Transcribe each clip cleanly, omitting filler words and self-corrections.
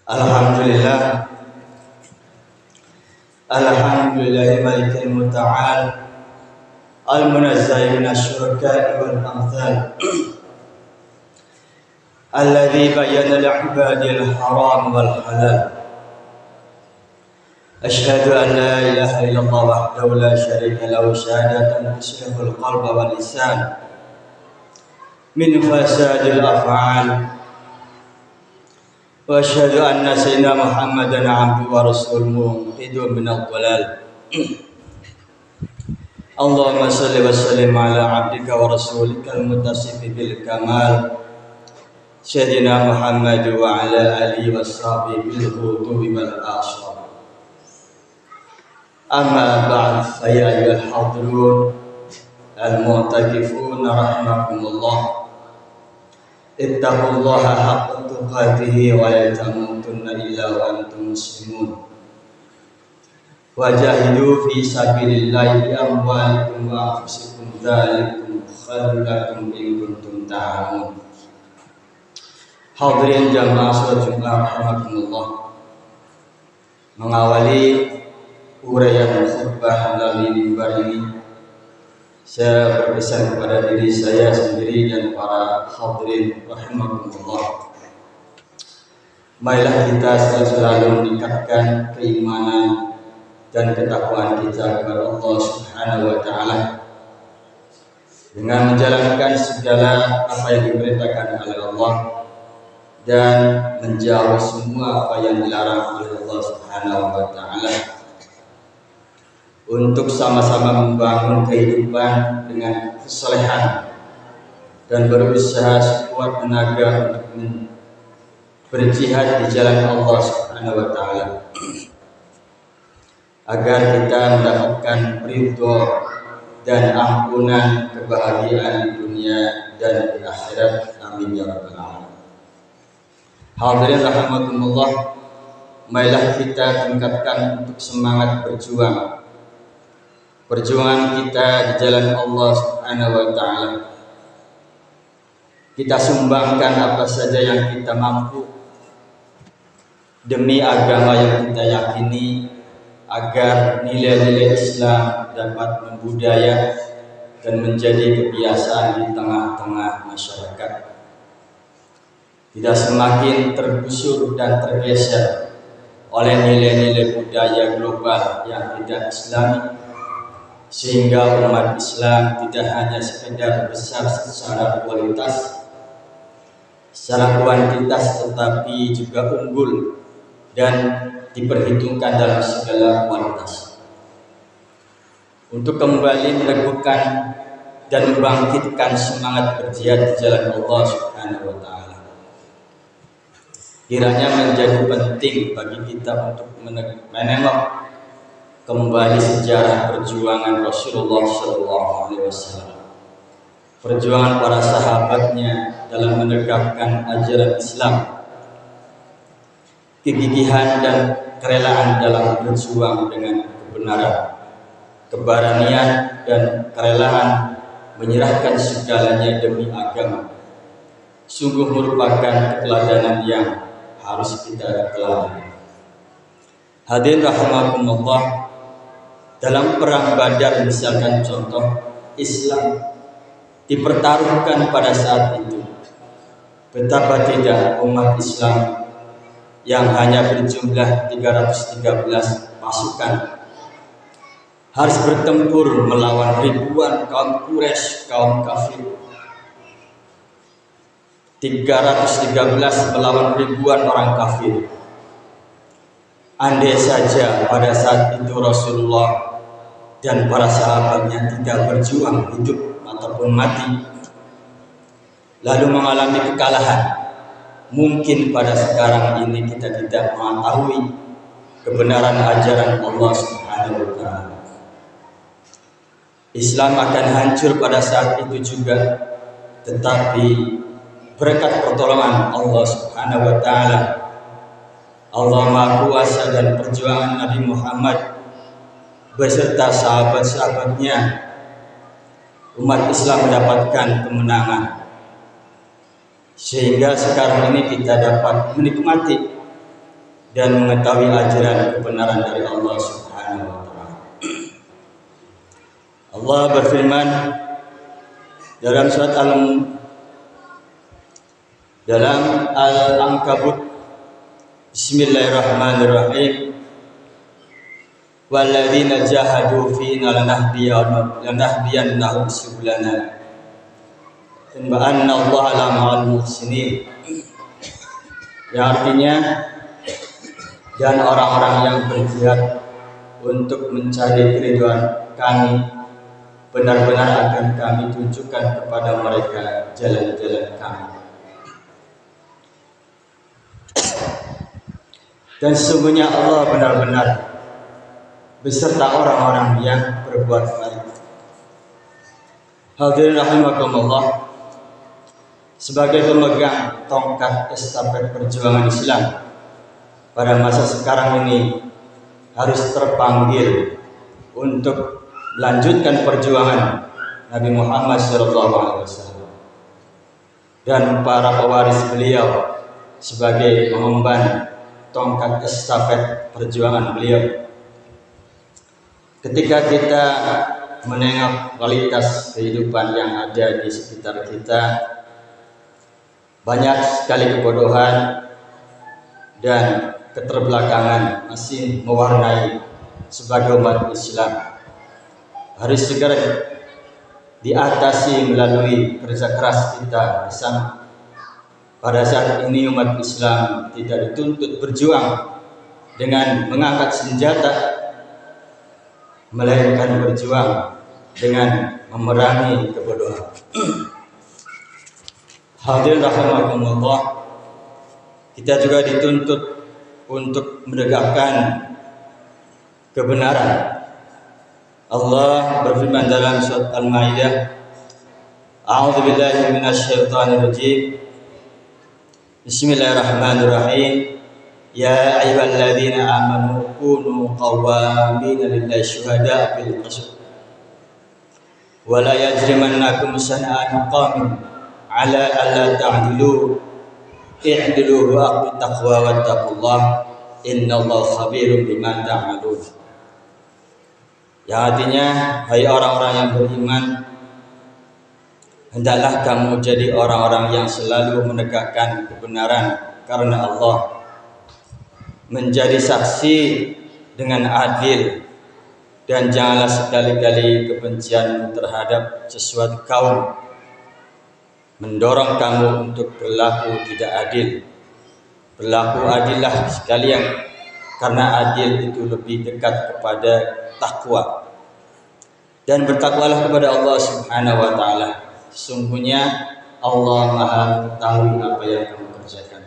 Alhamdulillah, Alhamdulillahi malikil muta'al al-munazzai minasyuraka'i wal amthal alladhi bayyana li'ibadil haram wal halal. Ashhadu an la ilaha illallah wahdahu la syarika lahu syahadatan tusrihul qalba wal lisan min fasadil af'al. Wa asyhadu anna sayyidina Muhammadan abduhu wa rasuluhu munqidun minadh dhalal. Allahumma shalli wa sallim ala abdika wa rasulika al-muttasif bil kamal sayyidina Muhammad wa ala alihi wa sahbihi bil hudubi wal ashab. Amma ba'd, fa ya ayyuhal hadirun al-mu'takifun rahimakumullah. Ittaqullaha haqqa tuqatih wa la tamutunna illa wa antum muslimun. Wajahidu fi sabilillahi bi amwalikum wa anfusikum dzalikum khairul lakum in kuntum ta'lamun. Hadirin jamaah salat Jumat rahimakumullah. Mengawali uraian khutbah melalui mimbar ini, saya berpesan kepada diri saya sendiri dan para hadirin rahimakumullah. Marilah kita selalu meningkatkan keimanan dan ketakwaan kita kepada Allah Subhanahu wa taala dengan menjalankan segala apa yang diperintahkan oleh Allah dan menjauhi semua apa yang dilarang oleh Allah Subhanahu wa taala, untuk sama-sama membangun kehidupan dengan kesalehan dan berusaha sekuat tenaga untuk berjihad di jalan Allah Subhanahu wa taala agar kita mendapatkan ridho dan ampunan kebahagiaan di dunia dan di akhirat. Amin ya rabbal alamin. Hadirin rahimakumullah, marilah kita tingkatkan untuk semangat berjuang. Perjuangan kita di jalan Allah Subhanahu wa taala. Kita sumbangkan apa saja yang kita mampu demi agama yang kita yakini, agar nilai-nilai Islam dapat membudaya dan menjadi kebiasaan di tengah-tengah masyarakat. Tidak semakin tergusur dan tergeser oleh nilai-nilai budaya global yang tidak Islami, sehingga umat Islam tidak hanya sekedar besar secara kualitas, secara kuantitas, tetapi juga unggul dan diperhitungkan dalam segala kualitas. Untuk kembali meneguhkan dan membangkitkan semangat berjihad di jalan Allah Subhanahu wa taala, kiranya menjadi penting bagi kita untuk menengok kembali sejarah perjuangan Rasulullah SAW, perjuangan para sahabatnya dalam menegakkan ajaran Islam, kegigihan dan kerelaan dalam berjuang dengan kebenaran, keberanian dan kerelaan menyerahkan segalanya demi agama, sungguh merupakan keteladanan yang harus kita teladani. Hadirin rahimakumullah, dalam perang Badar misalkan contoh, Islam dipertaruhkan pada saat itu. Betapa tidak umat Islam yang hanya berjumlah 313 pasukan harus bertempur melawan ribuan kaum Quraisy, kaum kafir. 313 melawan ribuan orang kafir. Andai saja pada saat itu Rasulullah dan para sahabatnya tidak berjuang hidup ataupun mati, lalu mengalami kekalahan, mungkin pada sekarang ini kita tidak mengetahui kebenaran ajaran Allah Subhanahu wa taala. Islam akan hancur pada saat itu juga, tetapi berkat pertolongan Allah Subhanahu wa taala, Allah Maha Kuasa, dan perjuangan Nabi Muhammad beserta sahabat-sahabatnya, umat Islam mendapatkan kemenangan. Sehingga sekarang ini kita dapat menikmati dan mengetahui ajaran kebenaran dari Allah Subhanahu wa taala. Allah berfirman dalam surat Al-Ankabut, Bismillahirrahmanirrahim. Walladzina jahadu fina lanahdiyannahum subulana wa anna Allaha lama'al muhsinin. Yang artinya, dan orang-orang yang berjihad untuk mencari keridhaan kami, benar-benar akan kami tunjukkan kepada mereka jalan-jalan kami. Dan sesungguhnya Allah benar-benar beserta orang-orang yang berbuat baik. Hadirin rahimakumullah, sebagai pemegang tongkat estafet perjuangan Islam pada masa sekarang ini harus terpanggil untuk melanjutkan perjuangan Nabi Muhammad SAW dan para pewaris beliau sebagai pengemban tongkat estafet perjuangan beliau. Ketika kita menengok kualitas kehidupan yang ada di sekitar kita, banyak sekali kebodohan dan keterbelakangan masih mewarnai sebagai umat Islam. Harus segera diatasi melalui kerja keras kita bersama. Pada saat ini umat Islam tidak dituntut berjuang dengan mengangkat senjata, melainkan berjuang dengan memerangi kebodohan. Hadirin rahimakumullah, kita juga dituntut untuk menegakkan kebenaran. Allah berfirman dalam surat Al-Maidah, A'udzubillahi minasyaitonirrajim. Bismillahirrahmanirrahim. Ya ayyuhalladzina amanu kunu qawwamina lillahi syuhada'a bil qist wa la yajrimannakum shana'anu qaumin 'ala alla ta'dilu i'dilu wa taqwa wattaqullaha innallaha khabirum bima ta'malun. Yang artinya, hai orang-orang yang beriman, hendaklah kamu jadi orang-orang yang selalu menegakkan kebenaran karena Allah, menjadi saksi dengan adil, dan janganlah sekali-kali kebencian terhadap sesuatu kaum mendorong kamu untuk berlaku tidak adil. Berlaku adillah sekalian, karena adil itu lebih dekat kepada takwa. Dan bertakwalah kepada Allah Subhanahu wa taala. Sesungguhnya Allah Maha mengetahui apa yang kamu kerjakan.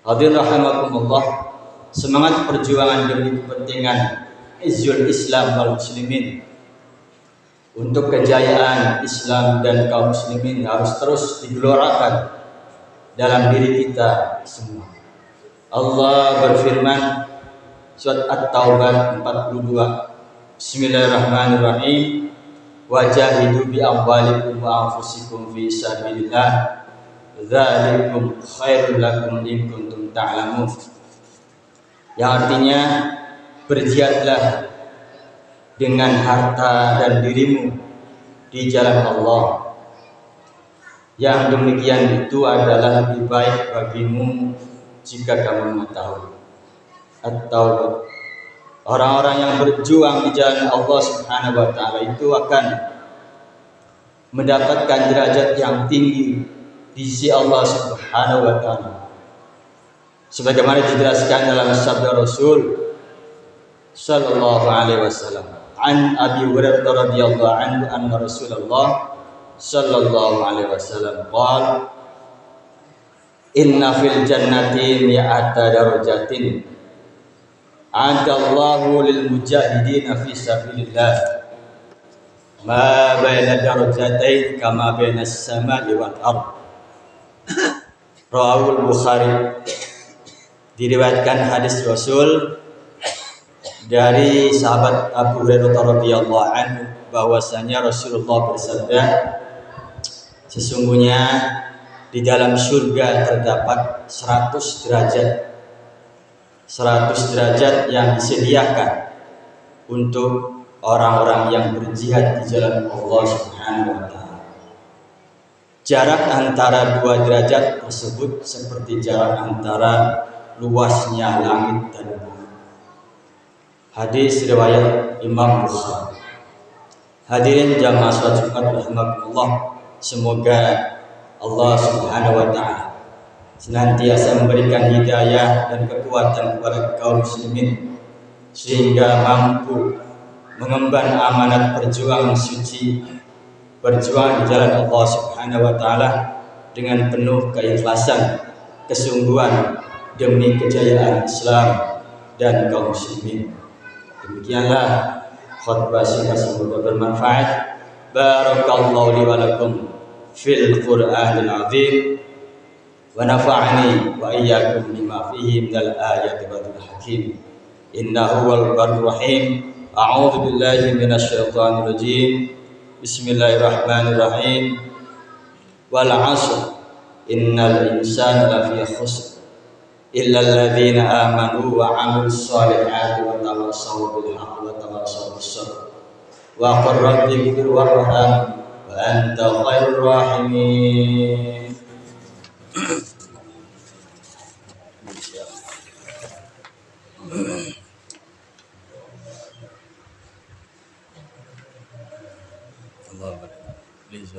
Hadirin rahimakumullah, semangat perjuangan demi kepentingan izzul Islam wal muslimin, untuk kejayaan Islam dan kaum muslimin harus terus digelorakan dalam diri kita semua. Allah berfirman surat At-Taubah 42, Bismillahirrahmanirrahim. Wajahidu bi amwalikum wa anfusikum fi sabilillah dzalikum khairul lakum in kuntum ta'lamun. Yang artinya, berjihadlah dengan harta dan dirimu di jalan Allah. Yang demikian itu adalah lebih baik bagimu jika kamu mengetahui. Atau orang-orang yang berjuang di jalan Allah Subhanahu wa taala itu akan mendapatkan derajat yang tinggi di sisi Allah Subhanahu wa taala. Sebagaimana dijelaskan dalam sabda Rasul sallallahu alaihi wasallam, an Abi Hurairah radhiyallahu anhu anna Rasulullah sallallahu alaihi wasallam qala inna fil jannati mi'ata darajatin a'adallahu lil mujahidin fi sabilillah ma baina darajatain kama baina as-sama'i wal ardh. Rawahul Bukhari. Diriwayatkan hadis Rasul dari sahabat Abu Hurairah radhiyallahu anhu bahwasanya Rasulullah bersabda, sesungguhnya di dalam surga terdapat 100 derajat 100 derajat yang disediakan untuk orang-orang yang berjihad di jalan Allah Subhanahu wa taala. Jarak antara 2 derajat tersebut seperti jarak antara luasnya langit dan bumi. Hadis riwayat Imam Bukhari. Hadirin jamaah salat Jumat rahimakumullah, semoga Allah Subhanahu wa taala senantiasa memberikan hidayah dan kekuatan kepada kaum muslimin sehingga mampu mengemban amanat perjuangan suci, berjuang di jalan Allah Subhanahu wa taala dengan penuh keikhlasan, kesungguhan demi kejayaan Islam dan kaum muslimin. Demikianlah khutbah singkat, semoga bermanfaat. Barakallahu li wa lakum fil Qur'anil azim wa nafa'ani wa iyyakum bima fihi minal ayati wal hakim. Innahu wal barur rahim. A'udzu billahi minasy syaithanir rajim. Bismillahirrahmanirrahim. Wal 'ashr innal insana lafi khusr illa alladhina amanu wa 'amilus shalihati wa tawassaw bil haqqi wa tawassaw bis sabr wa qur rabbi ighfir warham wa anta khairur rahimin. Allah, please.